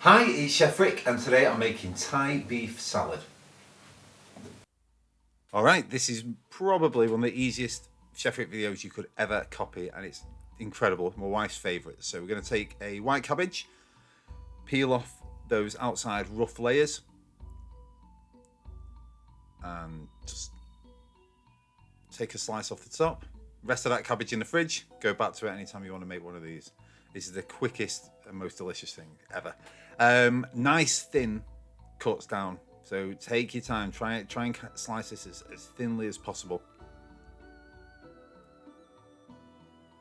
Hi, it's Chef Rick, and today I'm making Thai beef salad. Alright, this is probably one of the easiest Chef Rick videos you could ever copy, and it's incredible, my wife's favourite. So we're going to take a white cabbage, peel off those outside rough layers, and just take a slice off the top. Rest of that cabbage in the fridge, go back to it anytime you want to make one of these. This is the quickest and most delicious thing ever. Nice thin cuts down. So take your time. Try and slice this as thinly as possible.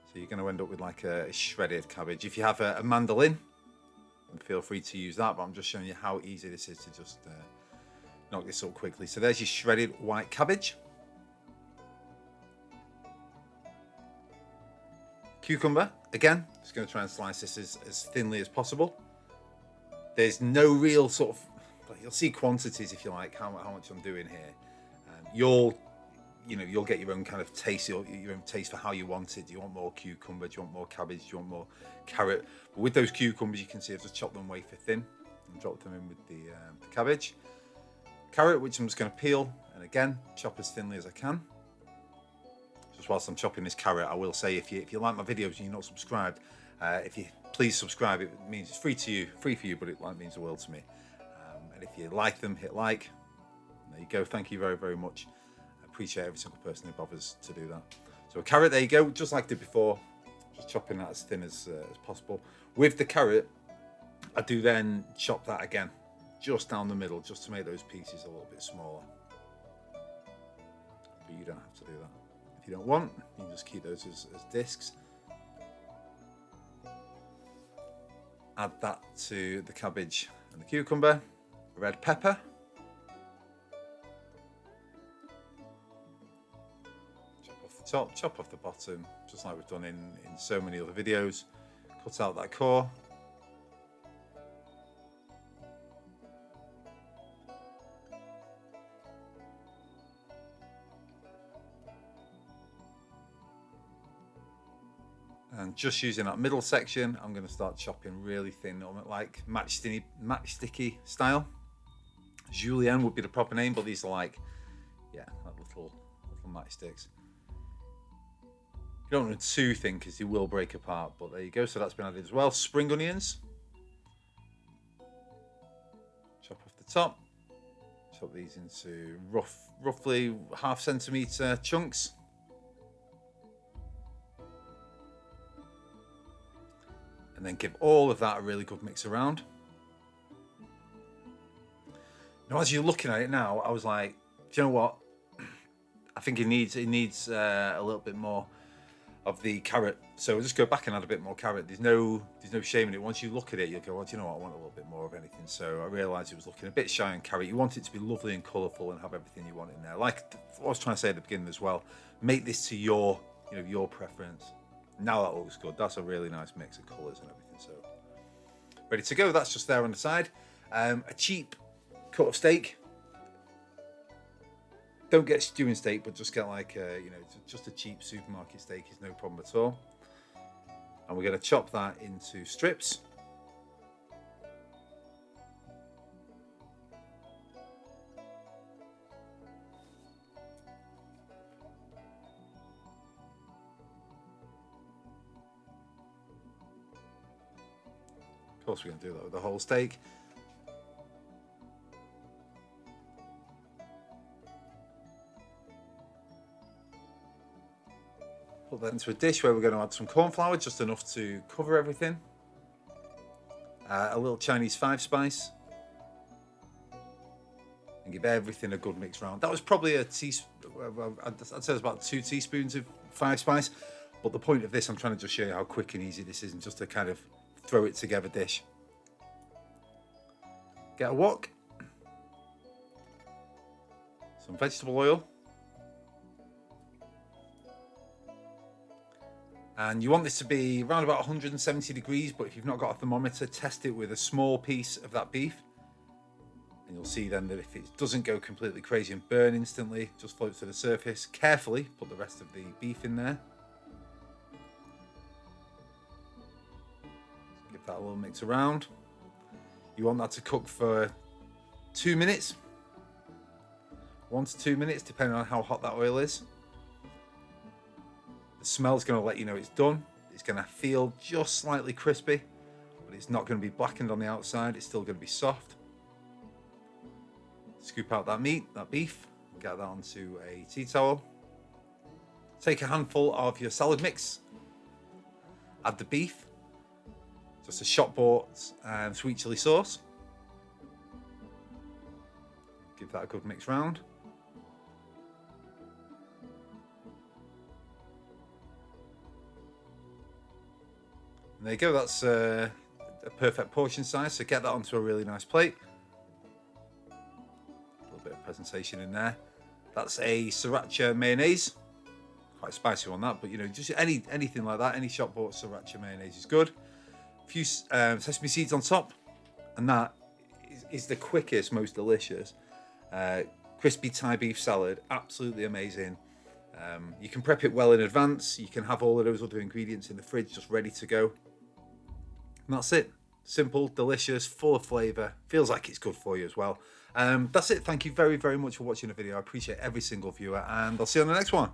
So you're going to end up with like a shredded cabbage. If you have a mandolin, feel free to use that. But I'm just showing you how easy this is to just knock this up quickly. So there's your shredded white cabbage. Cucumber, again, just going to try and slice this as thinly as possible. There's no real sort of, you'll see quantities if you like, how much I'm doing here. You'll get your own kind of taste, your own taste for how you want it. Do you want more cucumber? Do you want more cabbage? Do you want more carrot? But with those cucumbers, you can see I've just chopped them wafer thin and dropped them in with the cabbage. Carrot, which I'm just going to peel, and again, chop as thinly as I can. Just whilst I'm chopping this carrot, I will say if you like my videos and you're not subscribed, if you please subscribe. It means it's free for you, but it means the world to me. And if you like them, hit like. There you go. Thank you very, very much. I appreciate every single person who bothers to do that. So a carrot, there you go, just like I did before. Just chopping that as thin as possible. With the carrot, I do then chop that again, just down the middle, just to make those pieces a little bit smaller. But you don't have to do that. If you don't want, you can just keep those as discs. Add that to the cabbage and the cucumber. Red pepper. Chop off the top, chop off the bottom, just like we've done in so many other videos. Cut out that core. And just using that middle section, I'm going to start chopping really thin, like matchsticky style. Julienne would be the proper name, but these are like, yeah, like little matchsticks. You don't want them too thin because they will break apart, but there you go. So that's been added as well. Spring onions. Chop off the top. Chop these into roughly 1/2 centimetre chunks. And then give all of that a really good mix around. Now, as you're looking at it now, I was like, do you know what? I think it needs a little bit more of the carrot. So we'll just go back and add a bit more carrot. There's no shame in it. Once you look at it, you'll go, well, do you know what? I want a little bit more of anything. So I realised it was looking a bit shy on carrot. You want it to be lovely and colourful and have everything you want in there. Like what I was trying to say at the beginning as well. Make this to your preference. Now that looks good. That's a really nice mix of colours and everything. So ready to go. That's just there on the side. A cheap cut of steak. Don't get stewing steak, but just get like just a cheap supermarket steak is no problem at all. And we're going to chop that into strips. Of course, we're going to do that with the whole steak. Put that into a dish where we're going to add some corn flour, just enough to cover everything. A little Chinese 5-spice. And give everything a good mix round. That was probably a teaspoon, I'd say it was about 2 teaspoons of 5-spice. But the point of this, I'm trying to just show you how quick and easy this is, and just to kind of throw it together dish. Get a wok. Some vegetable oil. And you want this to be around about 170 degrees, but if you've not got a thermometer, test it with a small piece of that beef. And you'll see then that if it doesn't go completely crazy and burn instantly, just floats to the surface. Carefully put the rest of the beef in there. Give that a little mix around. You want that to cook for 2 minutes, 1 to 2 minutes, depending on how hot that oil is. The smell's going to let you know it's done. It's going to feel just slightly crispy, but it's not going to be blackened on the outside. It's still going to be soft. Scoop out that meat, that beef, get that onto a tea towel. Take a handful of your salad mix, add the beef, just a shop bought sweet chili sauce. Give that a good mix round. And there you go, that's a perfect portion size, so get that onto a really nice plate. A little bit of presentation in there. That's a Srirachi mayonnaise. Quite spicy on that, but you know, just anything like that, any shop bought Srirachi mayonnaise is good. A few sesame seeds on top, and that is the quickest, most delicious crispy Thai beef salad. Absolutely amazing. You can prep it well in advance. You can have all of those other ingredients in the fridge just ready to go. And that's it. Simple, delicious, full of flavour. Feels like it's good for you as well. That's it. Thank you very, very much for watching the video. I appreciate every single viewer, and I'll see you on the next one.